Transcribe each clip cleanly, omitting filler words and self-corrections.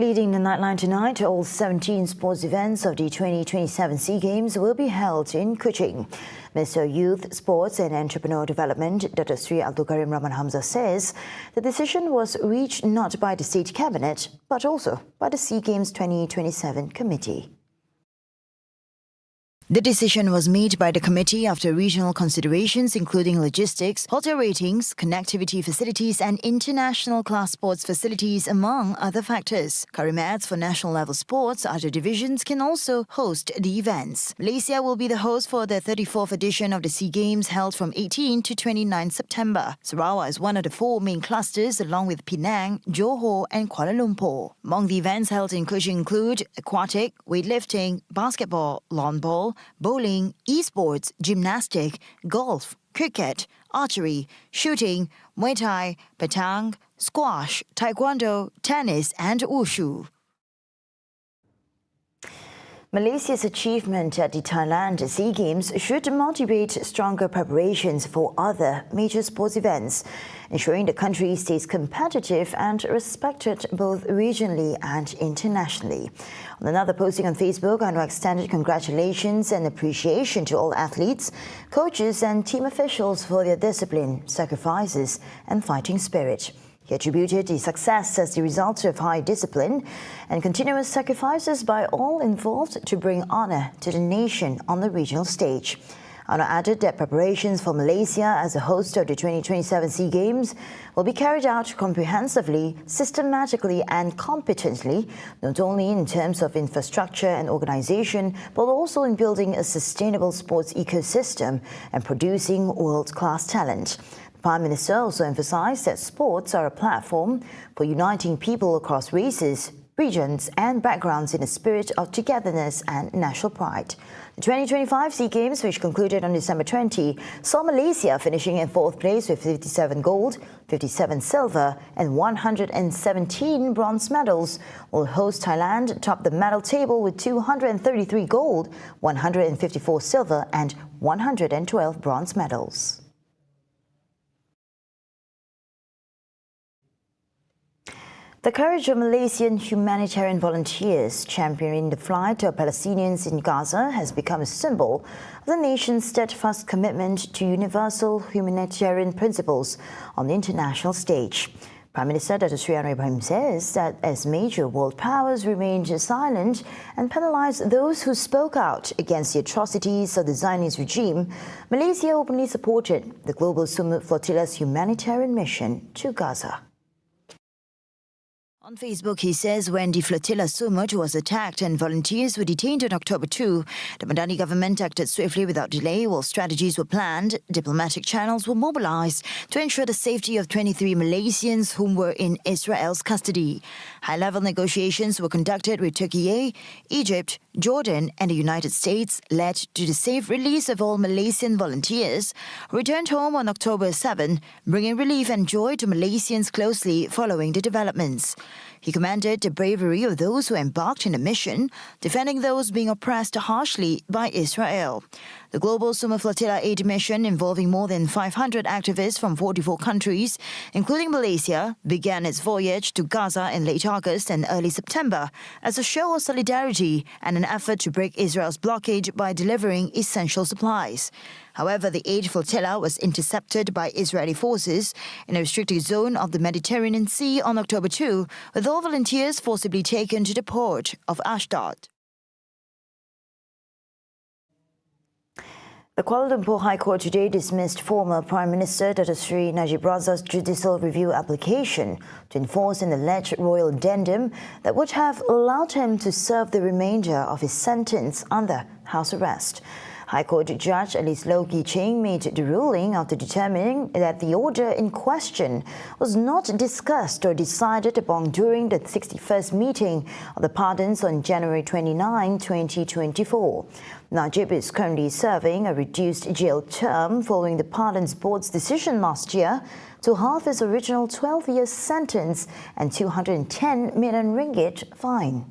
Leading the Nightline tonight, all 17 sports events of the 2027 SEA Games will be held in KUCHING. Minister of Youth, Sports and Entrepreneur Development, Dr. Sri Abdul Karim Rahman Hamza says the decision was reached not by the State Cabinet, but also by the SEA Games 2027 Committee. The decision was made by the committee after regional considerations including logistics, hotel ratings, connectivity facilities and international class sports facilities among other factors. Karim adds for national level sports, other divisions can also host the events. Malaysia will be the host for the 34th edition of the SEA Games held from 18 to 29 September. Sarawak is one of the four main clusters along with Penang, Johor and Kuala Lumpur. Among the events held in KUCHING include aquatic, weightlifting, basketball, lawn ball, bowling, esports, gymnastic, golf, cricket, archery, shooting, Muay Thai, petang, squash, taekwondo, tennis and wushu. Malaysia's achievement at the Thailand SEA Games should motivate stronger preparations for other major sports events, ensuring the country stays competitive and respected both regionally and internationally. On another posting on Facebook, Anwar extended congratulations and appreciation to all athletes, coaches and team officials for their discipline, sacrifices and fighting spirit. He attributed the success as the result of high discipline and continuous sacrifices by all involved to bring honour to the nation on the regional stage. Anwar added that preparations for Malaysia as a host of the 2027 SEA Games will be carried out comprehensively, systematically and competently, not only in terms of infrastructure and organisation, but also in building a sustainable sports ecosystem and producing world-class talent. The Prime Minister also emphasised that sports are a platform for uniting people across races, regions and backgrounds in a spirit of togetherness and national pride. The 2025 SEA Games, which concluded on December 20, saw Malaysia finishing in fourth place with 57 gold, 57 silver and 117 bronze medals, while host Thailand topped the medal table with 233 gold, 154 silver and 112 bronze medals. The courage of Malaysian humanitarian volunteers championing the flight of Palestinians in Gaza has become a symbol of the nation's steadfast commitment to universal humanitarian principles on the international stage. Prime Minister Dr. Sri Ibrahim says that as major world powers remained silent and penalised those who spoke out against the atrocities of the Zionist regime, Malaysia openly supported the Global Sumut Flotilla's humanitarian mission to Gaza. On Facebook, he says when the flotilla Sumut was attacked and volunteers were detained on October 2, the Madani government acted swiftly without delay while strategies were planned, diplomatic channels were mobilized to ensure the safety of 23 Malaysians whom were in Israel's custody. High-level negotiations were conducted with Turkey, Egypt, Jordan and the United States led to the safe release of all Malaysian volunteers who returned home on October 7, bringing relief and joy to Malaysians closely following the developments. He commended the bravery of those who embarked in the mission, defending those being oppressed harshly by Israel. The Global Sumut Flotilla aid mission, involving more than 500 activists from 44 countries, including Malaysia, began its voyage to Gaza in late August and early September as a show of solidarity and an effort to break Israel's blockade by delivering essential supplies. However, the aid flotilla was intercepted by Israeli forces in a restricted zone of the Mediterranean Sea on October 2, with all volunteers forcibly taken to the port of Ashdod. The Kuala Lumpur High Court today dismissed former Prime Minister Dr. Sri Najib Razak's judicial review application to enforce an alleged royal addendum that would have allowed him to serve the remainder of his sentence under house arrest. High Court Judge Alice Low KUCHING made the ruling after determining that the order in question was not discussed or decided upon during the 61st meeting of the pardons on January 29, 2024. Najib is currently serving a reduced jail term following the Pardons Board's decision last year to halve his original 12-year sentence and 210 million ringgit fine.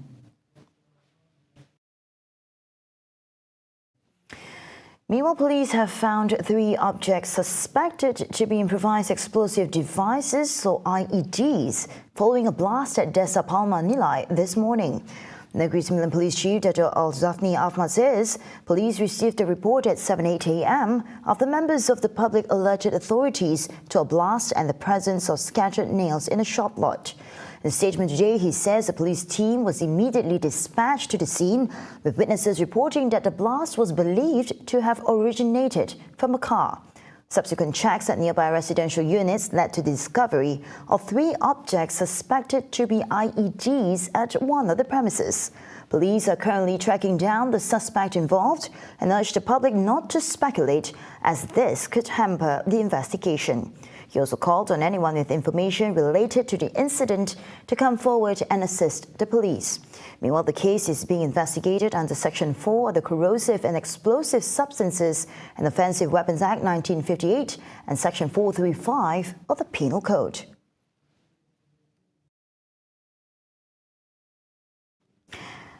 Meanwhile, police have found 3 objects suspected to be improvised explosive devices or IEDs following a blast at Desa Palma Nilai this morning. Negeri Sembilan Police Chief Dato' Al-Zafni Ahmad says police received a report at 7:08 a.m. of the members of the public alerted authorities to a blast and the presence of scattered nails in a shop lot. In a statement today, he says a police team was immediately dispatched to the scene, with witnesses reporting that the blast was believed to have originated from a car. Subsequent checks at nearby residential units led to the discovery of 3 objects suspected to be IEDs at one of the premises. Police are currently tracking down the suspect involved and urge the public not to speculate, as this could hamper the investigation. He also called on anyone with information related to the incident to come forward and assist the police. Meanwhile, the case is being investigated under Section 4 of the Corrosive and Explosive Substances and Offensive Weapons Act 1958 and Section 435 of the Penal Code.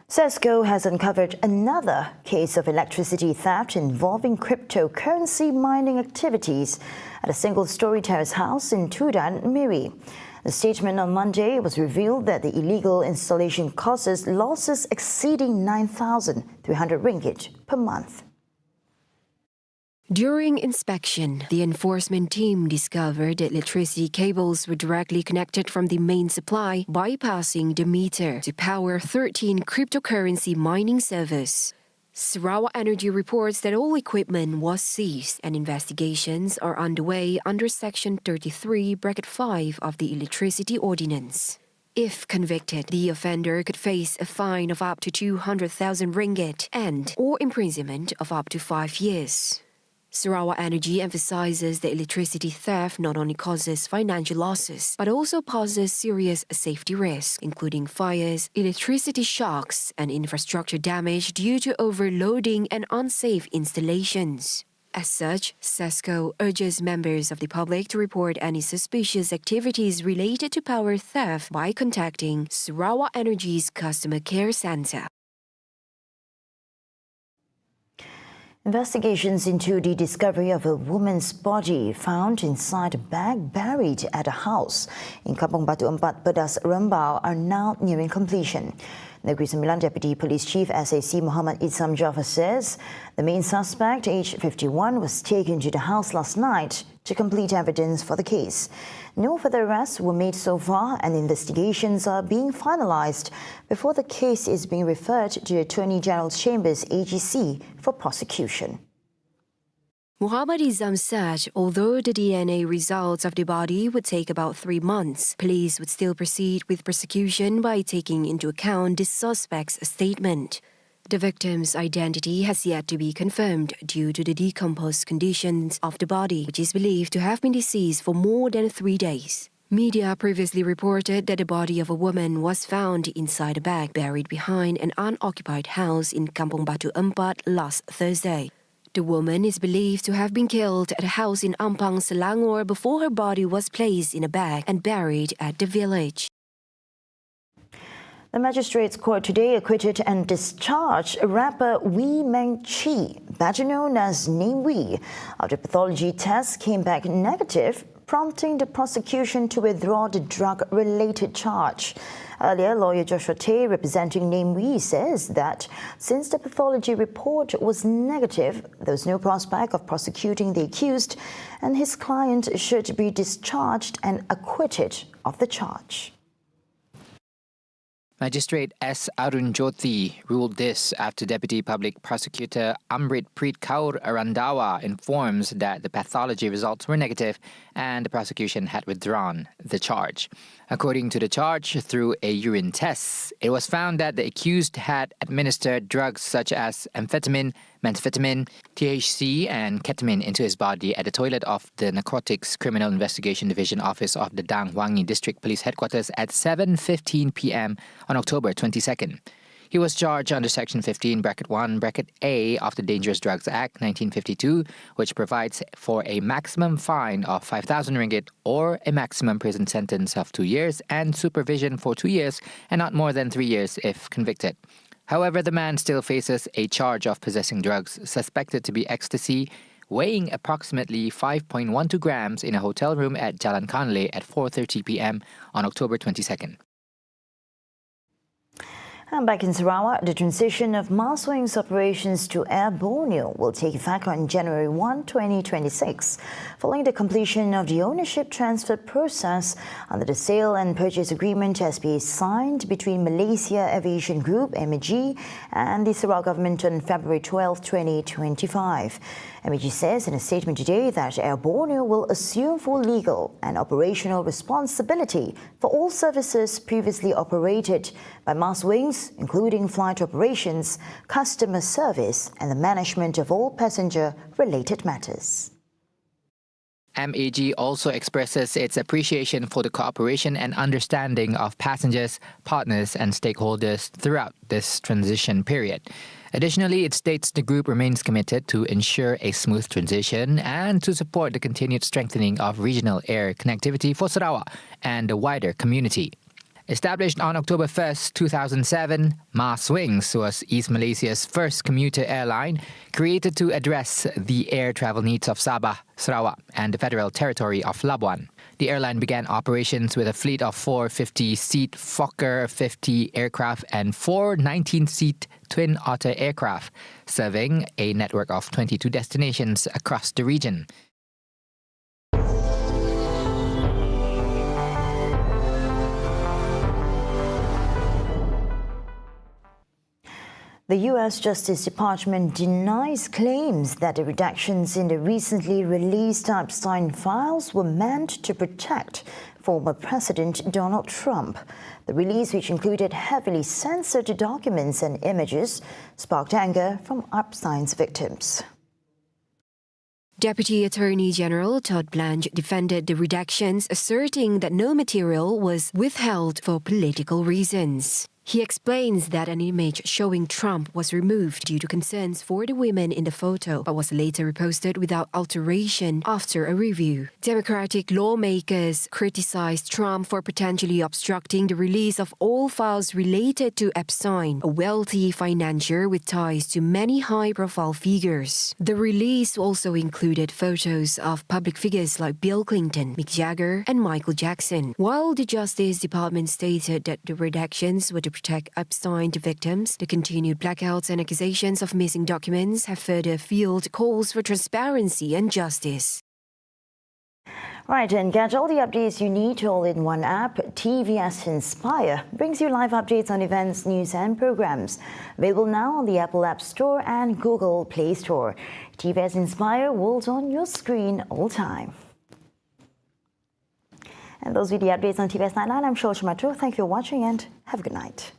CESCO has uncovered another case of electricity theft involving cryptocurrency mining activities at a single-story terrace house in Tudan, Miri. The statement on Monday was revealed that the illegal installation causes losses exceeding 9,300 ringgit per month. During inspection, the enforcement team discovered that electricity cables were directly connected from the main supply, bypassing the meter to power 13 cryptocurrency mining servers. Sarawak Energy reports that all equipment was seized and investigations are underway under Section 33(5) of the Electricity Ordinance. If convicted, the offender could face a fine of up to 200,000 ringgit and/or imprisonment of up to 5 years. Sarawak Energy emphasizes that electricity theft not only causes financial losses, but also poses serious safety risks, including fires, electricity shocks, and infrastructure damage due to overloading and unsafe installations. As such, CESCO urges members of the public to report any suspicious activities related to power theft by contacting Sarawak Energy's Customer Care Centre. Investigations into the discovery of a woman's body found inside a bag buried at a house in Kampung Batu 4, Pedas Rembau are now nearing completion. Negeri Sembilan Deputy Police Chief SAC Muhammad Itsam Jafar says the main suspect, aged 51, was taken to the house last night to complete evidence for the case. No further arrests were made so far, and investigations are being finalized before the case is being referred to the Attorney General's Chambers AGC for prosecution. Muhammad Itsam said although the DNA results of the body would take about 3 months, police would still proceed with prosecution by taking into account the suspect's statement. The victim's identity has yet to be confirmed due to the decomposed conditions of the body, which is believed to have been deceased for more than 3 days. Media previously reported that the body of a woman was found inside a bag buried behind an unoccupied house in Kampung Batu 4 last Thursday. The woman is believed to have been killed at a house in Ampang, Selangor before her body was placed in a bag and buried at the village. The Magistrates Court today acquitted and discharged rapper Wee Meng Chi, better known as Name Wee, after pathology tests came back negative, prompting the prosecution to withdraw the drug-related charge. Earlier, lawyer Joshua Tay, representing Name Wee, says that since the pathology report was negative, there was no prospect of prosecuting the accused, and his client should be discharged and acquitted of the charge. Magistrate S. Arun Jyoti ruled this after Deputy Public Prosecutor Amrit Preet Kaur Arandawa informs that the pathology results were negative and the prosecution had withdrawn the charge. According to the charge, through a urine test, it was found that the accused had administered drugs such as amphetamine, methamphetamine, THC and ketamine into his body at the toilet of the Narcotics Criminal Investigation Division Office of the Dang Wangi District Police Headquarters at 7:15 p.m. on October 22nd. He was charged under Section 15(1)(a) of the Dangerous Drugs Act 1952, which provides for a maximum fine of 5,000 ringgit or a maximum prison sentence of 2 years and supervision for 2 years and not more than 3 years if convicted. However, the man still faces a charge of possessing drugs suspected to be ecstasy, weighing approximately 5.12 grams in a hotel room at Jalan Kanle at 4:30 p.m. on October 22nd. And back in Sarawak, the transition of mass wings operations to Air Borneo will take effect on January 1, 2026, following the completion of the ownership transfer process under the sale and purchase agreement SPA signed between Malaysia Aviation Group (MAG) and the Sarawak government on February 12, 2025. MAG says in a statement today that Air Borneo will assume full legal and operational responsibility for all services previously operated by Mass Wings, including flight operations, customer service, and the management of all passenger-related matters. MAG also expresses its appreciation for the cooperation and understanding of passengers, partners, and stakeholders throughout this transition period. Additionally, it states the group remains committed to ensure a smooth transition and to support the continued strengthening of regional air connectivity for Sarawak and the wider community. Established on October 1st, 2007, Mass Wings was East Malaysia's first commuter airline created to address the air travel needs of Sabah, Sarawak, and the Federal Territory of Labuan. The airline began operations with a fleet of 4 50-seat Fokker 50 aircraft and 4 19-seat Twin Otter aircraft, serving a network of 22 destinations across the region. The U.S. Justice Department denies claims that the redactions in the recently released Epstein files were meant to protect former President Donald Trump. The release, which included heavily censored documents and images, sparked anger from Epstein's victims. Deputy Attorney General Todd Blanche defended the redactions, asserting that no material was withheld for political reasons. He explains that an image showing Trump was removed due to concerns for the women in the photo, but was later reposted without alteration after a review. Democratic lawmakers criticized Trump for potentially obstructing the release of all files related to Epstein, a wealthy financier with ties to many high-profile figures. The release also included photos of public figures like Bill Clinton, Mick Jagger, and Michael Jackson. While the Justice Department stated that the redactions were to protect Epstein victims, the continued blackouts and accusations of missing documents have further fueled calls for transparency and justice. Right, and get all the updates you need all in one app. TVS Inspire brings you live updates on events, news and programs. Available now on the Apple App Store and Google Play Store. TVS Inspire, world on your screen all time. And those were the updates on TVS Nightline. I'm Shulsha Matro. Thank you for watching and have a good night.